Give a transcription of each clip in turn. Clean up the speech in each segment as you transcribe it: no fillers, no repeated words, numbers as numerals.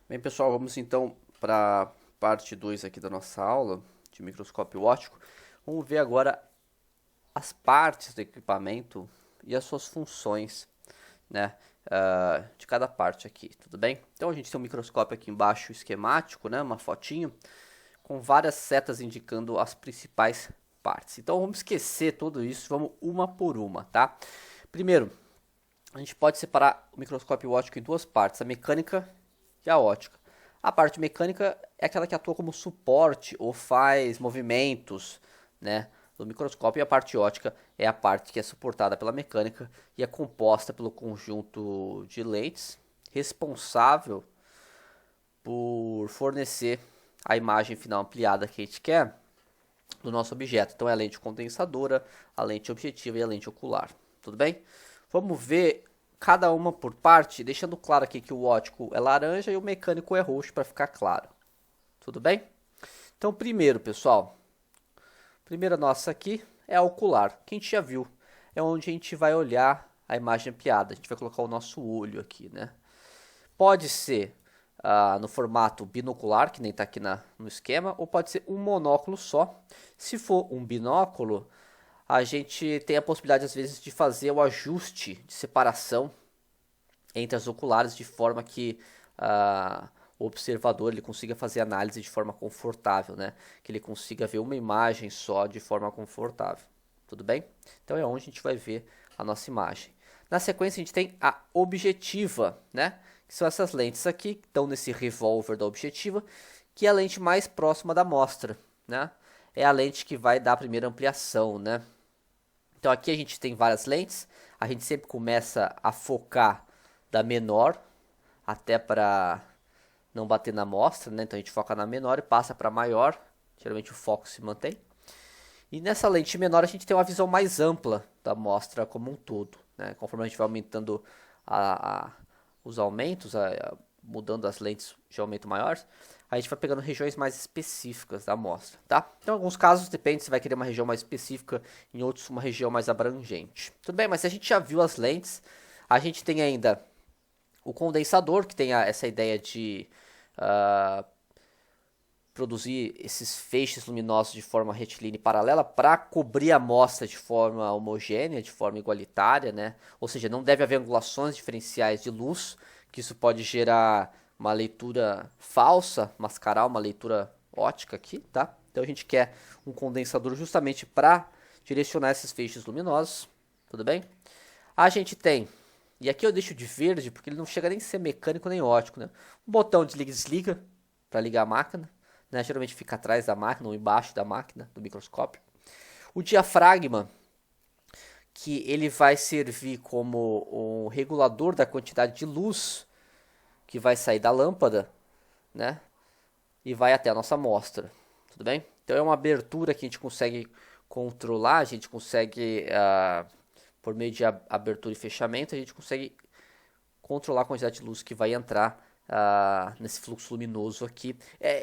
Bem, pessoal, vamos então para a parte 2 aqui da nossa aula de microscópio óptico. Vamos ver agora as partes do equipamento e as suas funções, né, de cada parte aqui, tudo bem? Então a gente tem um microscópio aqui embaixo esquemático, né, uma fotinho, com várias setas indicando as principais partes. Então vamos esquecer tudo isso, vamos uma por uma, tá? Primeiro, a gente pode separar o microscópio óptico em duas partes, a mecânica e a ótica. A parte mecânica é aquela que atua como suporte ou faz movimentos, né, do microscópio, e a parte ótica é a parte que é suportada pela mecânica e é composta pelo conjunto de lentes responsável por fornecer a imagem final ampliada que a gente quer do nosso objeto. Então é a lente condensadora, a lente objetiva e a lente ocular. Tudo bem? Vamos ver cada uma por parte, deixando claro aqui que o óptico é laranja e o mecânico é roxo para ficar claro. Tudo bem? Então, primeiro, pessoal, primeira nossa aqui é a ocular, que a gente já viu. É onde a gente vai olhar a imagem ampliada. A gente vai colocar o nosso olho aqui, né? Pode ser no formato binocular, que nem está aqui no esquema, ou pode ser um monóculo só. Se for um binóculo, a gente tem a possibilidade, às vezes, de fazer o ajuste de separação entre as oculares de forma que o observador ele consiga fazer análise de forma confortável, né? Que ele consiga ver uma imagem só de forma confortável. Tudo bem? Então é onde a gente vai ver a nossa imagem. Na sequência a gente tem a objetiva, né? Que são essas lentes aqui, que estão nesse revólver da objetiva, que é a lente mais próxima da amostra, né? É a lente que vai dar a primeira ampliação, né? Então aqui a gente tem várias lentes, a gente sempre começa a focar da menor até para não bater na amostra, né? Então a gente foca na menor e passa para maior, geralmente o foco se mantém. E nessa lente menor a gente tem uma visão mais ampla da amostra como um todo, né? Conforme a gente vai aumentando a, a, os aumentos, mudando as lentes de aumento maiores, a gente vai pegando regiões mais específicas da amostra, tá? Então, em alguns casos, depende se vai querer uma região mais específica, em outros, uma região mais abrangente. Tudo bem, mas se a gente já viu as lentes, a gente tem ainda o condensador, que tem essa ideia de uh, produzir esses feixes luminosos de forma retilínea e paralela para cobrir a amostra de forma homogênea, de forma igualitária, né? Ou seja, não deve haver angulações diferenciais de luz, que isso pode gerar uma leitura falsa, mascarar uma leitura ótica aqui, tá? Então a gente quer um condensador justamente para direcionar esses feixes luminosos, tudo bem? A gente tem, e aqui eu deixo de verde porque ele não chega nem a ser mecânico nem óptico, né? Um botão desliga e desliga para ligar a máquina, né? Geralmente fica atrás da máquina ou embaixo da máquina, do microscópio. O diafragma, que ele vai servir como um regulador da quantidade de luz que vai sair da lâmpada, né? E vai até a nossa amostra, tudo bem? Então é uma abertura que a gente consegue controlar, a gente consegue, por meio de abertura e fechamento, a gente consegue controlar a quantidade de luz que vai entrar nesse fluxo luminoso aqui.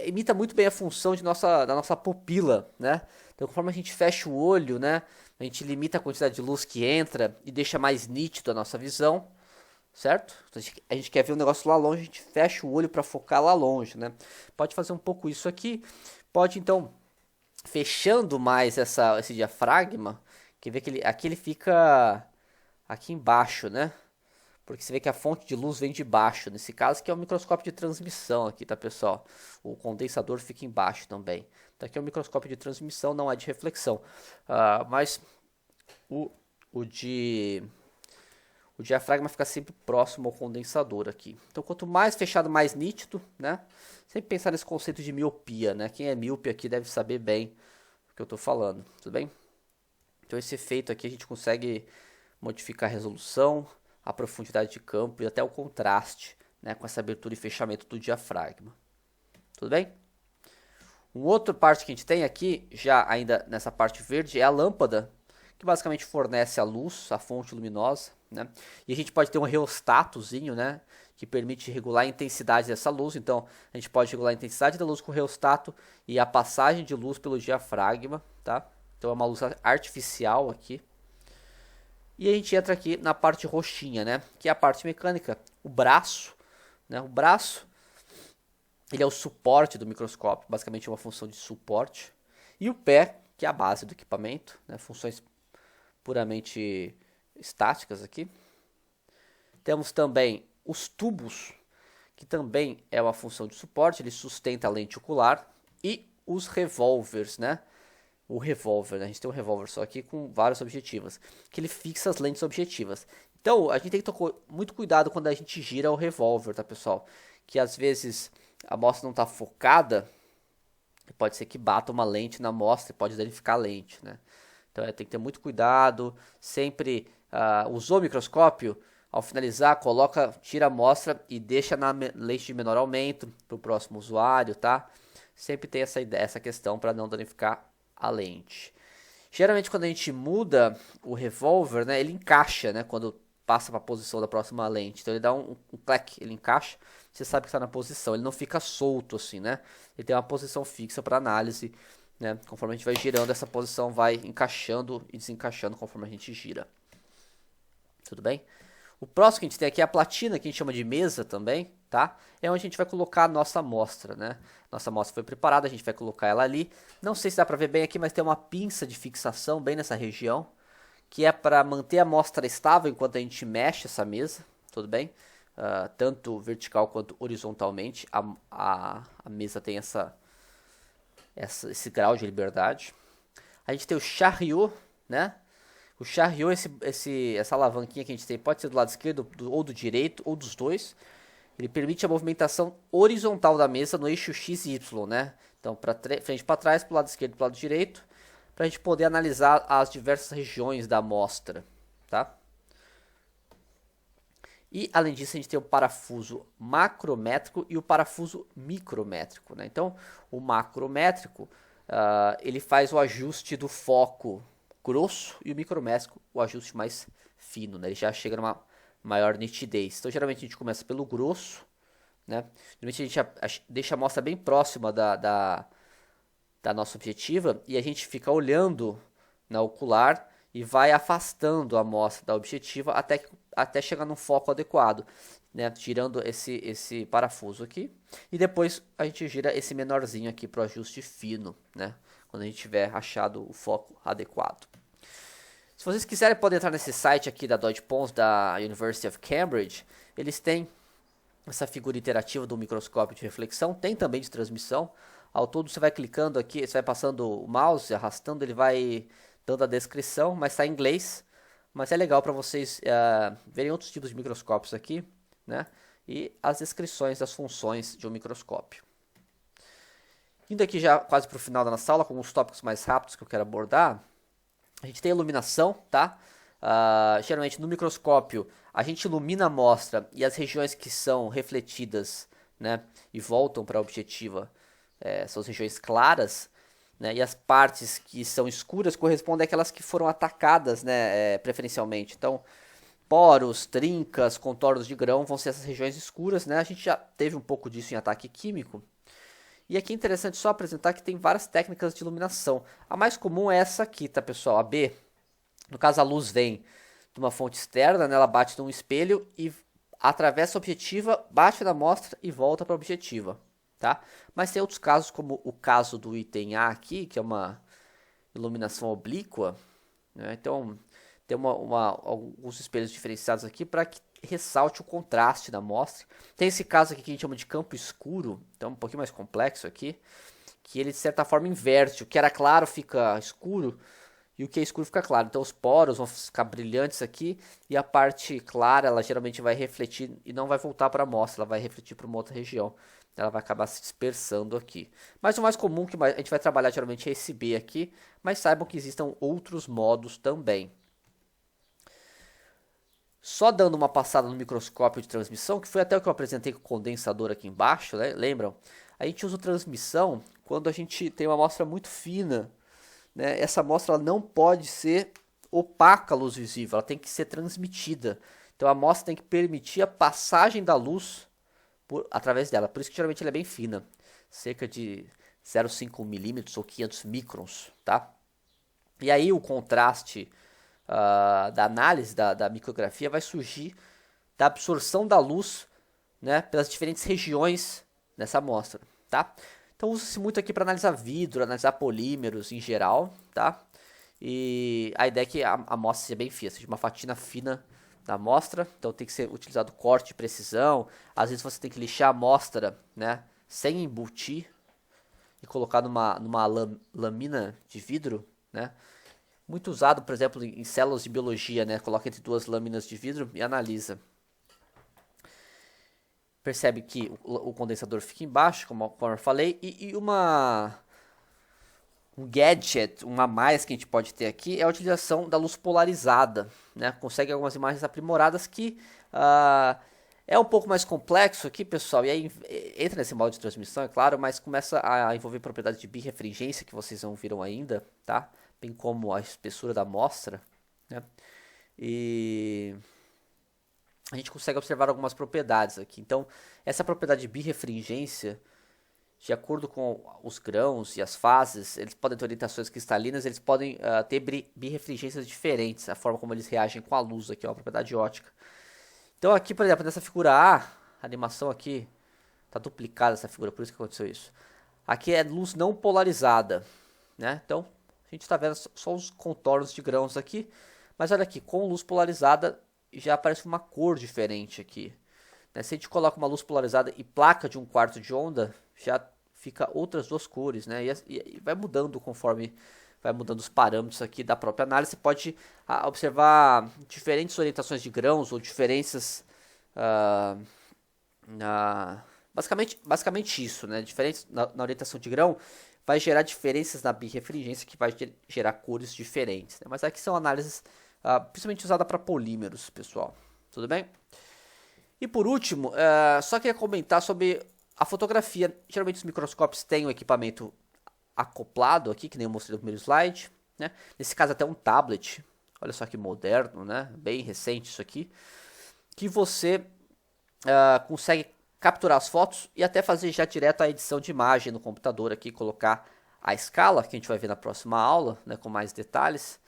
Imita muito bem a função da nossa pupila, né? Então, conforme a gente fecha o olho, né, a gente limita a quantidade de luz que entra e deixa mais nítido a nossa visão, certo? Então, a gente quer ver o negócio lá longe, a gente fecha o olho para focar lá longe, né? Pode fazer um pouco isso aqui, pode então, fechando mais esse diafragma, quer ver que aqui ele fica aqui embaixo, né? Porque você vê que a fonte de luz vem de baixo, nesse caso que é o microscópio de transmissão aqui, tá, pessoal? O condensador fica embaixo também. Então aqui é o microscópio de transmissão, não é de reflexão. Mas o, o, de, o diafragma fica sempre próximo ao condensador aqui. Então quanto mais fechado, mais nítido, né? Sempre pensar nesse conceito de miopia, né? Quem é míope aqui deve saber bem o que eu estou falando, tudo bem? Então esse efeito aqui a gente consegue modificar a resolução, a profundidade de campo e até o contraste, né, com essa abertura e fechamento do diafragma. Tudo bem? Uma outra parte que a gente tem aqui, já ainda nessa parte verde, é a lâmpada, que basicamente fornece a luz, a fonte luminosa, né? E a gente pode ter um reostatozinho, né, que permite regular a intensidade dessa luz. Então, a gente pode regular a intensidade da luz com o reostato e a passagem de luz pelo diafragma, tá? Então, é uma luz artificial aqui. E a gente entra aqui na parte roxinha, né? Que é a parte mecânica, o braço, né? O braço Ele é o suporte do microscópio, basicamente é uma função de suporte. E o pé, que é a base do equipamento, né? Funções puramente estáticas aqui. Temos também os tubos, que também é uma função de suporte, ele sustenta a lente ocular. E os revólveres, né? O revólver, né? A gente tem um revólver só aqui com vários objetivos, que ele fixa as lentes objetivas. Então, a gente tem que tomar muito cuidado quando a gente gira o revólver, tá, pessoal? Que às vezes a amostra não está focada, pode ser que bata uma lente na amostra e pode danificar a lente, né? Então, tem que ter muito cuidado. Sempre usou o microscópio, ao finalizar, tira a amostra e deixa na lente de menor aumento para o próximo usuário, tá? Sempre tem essa questão para não danificar a lente. Geralmente quando a gente muda o revólver, né, ele encaixa, né, quando passa para a posição da próxima lente. Então ele dá um clack, ele encaixa, você sabe que está na posição, ele não fica solto assim, né? Ele tem uma posição fixa para análise, né? Conforme a gente vai girando, essa posição vai encaixando e desencaixando conforme a gente gira. Tudo bem? O próximo que a gente tem aqui é a platina, que a gente chama de mesa também, tá? É onde a gente vai colocar a nossa amostra, né? Nossa amostra foi preparada, a gente vai colocar ela ali. Não sei se dá para ver bem aqui, mas tem uma pinça de fixação bem nessa região, que é para manter a amostra estável enquanto a gente mexe essa mesa, tudo bem? Tanto vertical quanto horizontalmente, a mesa tem esse grau de liberdade. A gente tem o chariot, né? O chariot, essa alavanquinha que a gente tem, pode ser do lado esquerdo ou do direito, ou dos dois. Ele permite a movimentação horizontal da mesa no eixo X e Y, né? Então, para frente para trás, para o lado esquerdo e para o lado direito, para a gente poder analisar as diversas regiões da amostra, tá? E, além disso, a gente tem o parafuso macrométrico e o parafuso micrométrico, né? Então, o macrométrico, ele faz o ajuste do foco grosso e o micrométrico, o ajuste mais fino, né? Ele já chega numa maior nitidez. Então, geralmente, a gente começa pelo grosso, né? Geralmente, a gente deixa a amostra bem próxima da nossa objetiva e a gente fica olhando na ocular e vai afastando a amostra da objetiva até chegar no foco adequado, né? Girando esse parafuso aqui. E depois a gente gira esse menorzinho aqui para o ajuste fino, né? Quando a gente tiver achado o foco adequado. Se vocês quiserem, podem entrar nesse site aqui da Deutsche Pons, da University of Cambridge. Eles têm essa figura interativa do microscópio de reflexão, tem também de transmissão. Ao todo você vai clicando aqui, você vai passando o mouse, arrastando, ele vai dando a descrição, mas está em inglês. Mas é legal para vocês verem outros tipos de microscópios aqui, né? E as descrições das funções de um microscópio. Indo aqui já quase para o final da nossa aula, com os tópicos mais rápidos que eu quero abordar. A gente tem a iluminação, tá? Geralmente no microscópio a gente ilumina a amostra e as regiões que são refletidas, né, e voltam para a objetiva são as regiões claras, né, e as partes que são escuras correspondem àquelas que foram atacadas, né, preferencialmente. Então, poros, trincas, contornos de grão vão ser essas regiões escuras, né? A gente já teve um pouco disso em ataque químico. E aqui é interessante só apresentar que tem várias técnicas de iluminação. A mais comum é essa aqui, tá, pessoal? A B. No caso, a luz vem de uma fonte externa, né? Ela bate num espelho e atravessa a objetiva, bate na amostra e volta para a objetiva, tá? Mas tem outros casos, como o caso do item A aqui, que é uma iluminação oblíqua, né? Então, tem alguns espelhos diferenciados aqui para que ressalte o contraste da amostra. Tem esse caso aqui que a gente chama de campo escuro, então um pouquinho mais complexo aqui, que ele de certa forma inverte, o que era claro fica escuro e o que é escuro fica claro. Então os poros vão ficar brilhantes aqui e a parte clara ela geralmente vai refletir e não vai voltar para a amostra, ela vai refletir para uma outra região. Ela vai acabar se dispersando aqui. Mas o mais comum que a gente vai trabalhar geralmente é esse B aqui, mas saibam que existam outros modos também. Só dando uma passada no microscópio de transmissão, que foi até o que eu apresentei com o condensador aqui embaixo, né? Lembram? A gente usa transmissão quando a gente tem uma amostra muito fina, né? Essa amostra ela não pode ser opaca à luz visível, ela tem que ser transmitida. Então a amostra tem que permitir a passagem da luz através dela, por isso que geralmente ela é bem fina, cerca de 0,5 milímetros ou 500 microns, tá? E aí o contraste da análise da micrografia vai surgir da absorção da luz, né, pelas diferentes regiões nessa amostra, tá? Então usa-se muito aqui para analisar vidro, analisar polímeros em geral, tá? E a ideia é que a amostra seja bem fina, seja uma fatina fina da amostra, então tem que ser utilizado corte de precisão. Às vezes você tem que lixar a amostra, né, sem embutir e colocar numa lâmina de vidro, né? Muito usado, por exemplo, em células de biologia, né? Coloca entre duas lâminas de vidro e analisa. Percebe que o condensador fica embaixo, como eu falei, e um gadget, uma mais que a gente pode ter aqui é a utilização da luz polarizada, né? Consegue algumas imagens aprimoradas que é um pouco mais complexo aqui, pessoal, e aí entra nesse modo de transmissão, é claro, mas começa a envolver propriedades de birrefringência que vocês não viram ainda, tá? Bem como a espessura da amostra, né? E a gente consegue observar algumas propriedades aqui. Então, essa propriedade de birrefringência, de acordo com os grãos e as fases, eles podem ter orientações cristalinas, eles podem ter birrefringências diferentes, a forma como eles reagem com a luz aqui, é uma propriedade ótica. Então aqui, por exemplo, nessa figura A, a animação aqui, está duplicada essa figura, por isso que aconteceu isso. Aqui é luz não polarizada, né? Então, a gente está vendo só os contornos de grãos aqui, mas olha aqui, com luz polarizada já aparece uma cor diferente aqui. Né? Se a gente coloca uma luz polarizada e placa de 1/4 de onda, já fica outras duas cores, né? E vai mudando conforme vai mudando os parâmetros aqui da própria análise. Você pode observar diferentes orientações de grãos ou diferenças, basicamente isso, né? Diferentes na orientação de grão vai gerar diferenças na birrefringência que vai gerar cores diferentes, né? Mas aqui são análises principalmente usadas para polímeros, pessoal. Tudo bem? E por último, só queria comentar sobre a fotografia. Geralmente os microscópios têm um equipamento acoplado aqui, que nem eu mostrei no primeiro slide, né? Nesse caso até um tablet, olha só que moderno, né? Bem recente isso aqui, que você consegue capturar as fotos e até fazer já direto a edição de imagem no computador aqui, colocar a escala, que a gente vai ver na próxima aula, né? Com mais detalhes,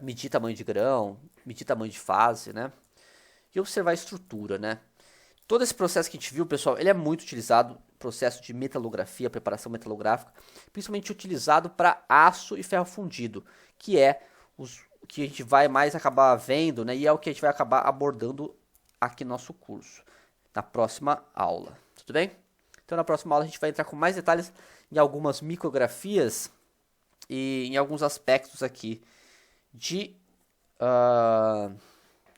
medir tamanho de grão, medir tamanho de fase, né? E observar a estrutura, né? Todo esse processo que a gente viu, pessoal, ele é muito utilizado, processo de metalografia, preparação metalográfica, principalmente utilizado para aço e ferro fundido, que é o que a gente vai mais acabar vendo, né? E é o que a gente vai acabar abordando aqui no nosso curso, na próxima aula, tudo bem? Então na próxima aula a gente vai entrar com mais detalhes em algumas micrografias e em alguns aspectos aqui de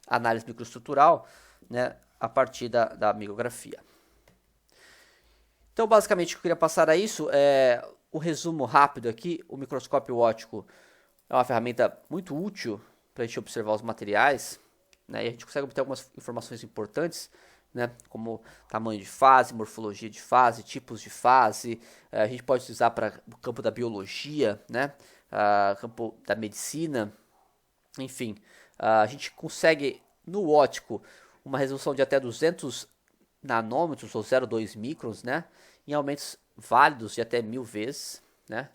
análise microestrutural, né? A partir da micrografia. Então, basicamente, o que eu queria passar a isso é o resumo rápido aqui. O microscópio óptico é uma ferramenta muito útil para a gente observar os materiais, né? E a gente consegue obter algumas informações importantes, né? Como tamanho de fase, morfologia de fase, tipos de fase. A gente pode utilizar para o campo da biologia, né? Campo da medicina, enfim. A gente consegue, no óptico, uma resolução de até 200 nanômetros ou 0,2 microns, né? Em aumentos válidos de até 1000 vezes, né?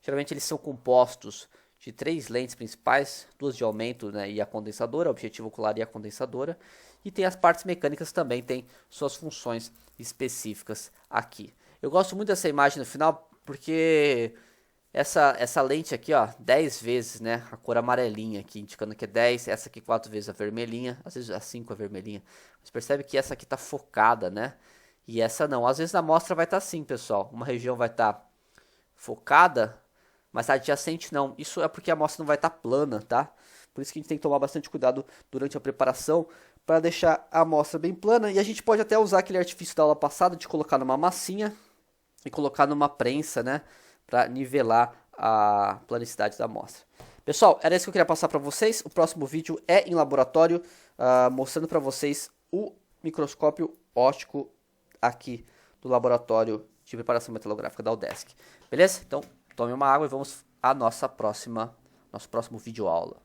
Geralmente eles são compostos de 3 lentes principais, 2 de aumento, né, e a condensadora, a objetivo ocular e a condensadora. E tem as partes mecânicas também, tem suas funções específicas aqui. Eu gosto muito dessa imagem no final porque essa lente aqui, ó, 10 vezes, né, a cor amarelinha aqui, indicando que é 10, essa aqui 4 vezes a vermelhinha, às vezes a 5 a vermelhinha. Você percebe que essa aqui tá focada, né, e essa não. Às vezes a amostra vai estar assim, pessoal, uma região vai estar focada, mas adjacente não. Isso é porque a amostra não vai estar plana, tá? Por isso que a gente tem que tomar bastante cuidado durante a preparação, para deixar a amostra bem plana. E a gente pode até usar aquele artifício da aula passada, de colocar numa massinha e colocar numa prensa, né, para nivelar a planicidade da amostra. Pessoal, era isso que eu queria passar para vocês. O próximo vídeo é em laboratório, mostrando para vocês o microscópio óptico aqui do laboratório de preparação metalográfica da UDESC. Beleza? Então, tome uma água e vamos à nosso próximo vídeo aula.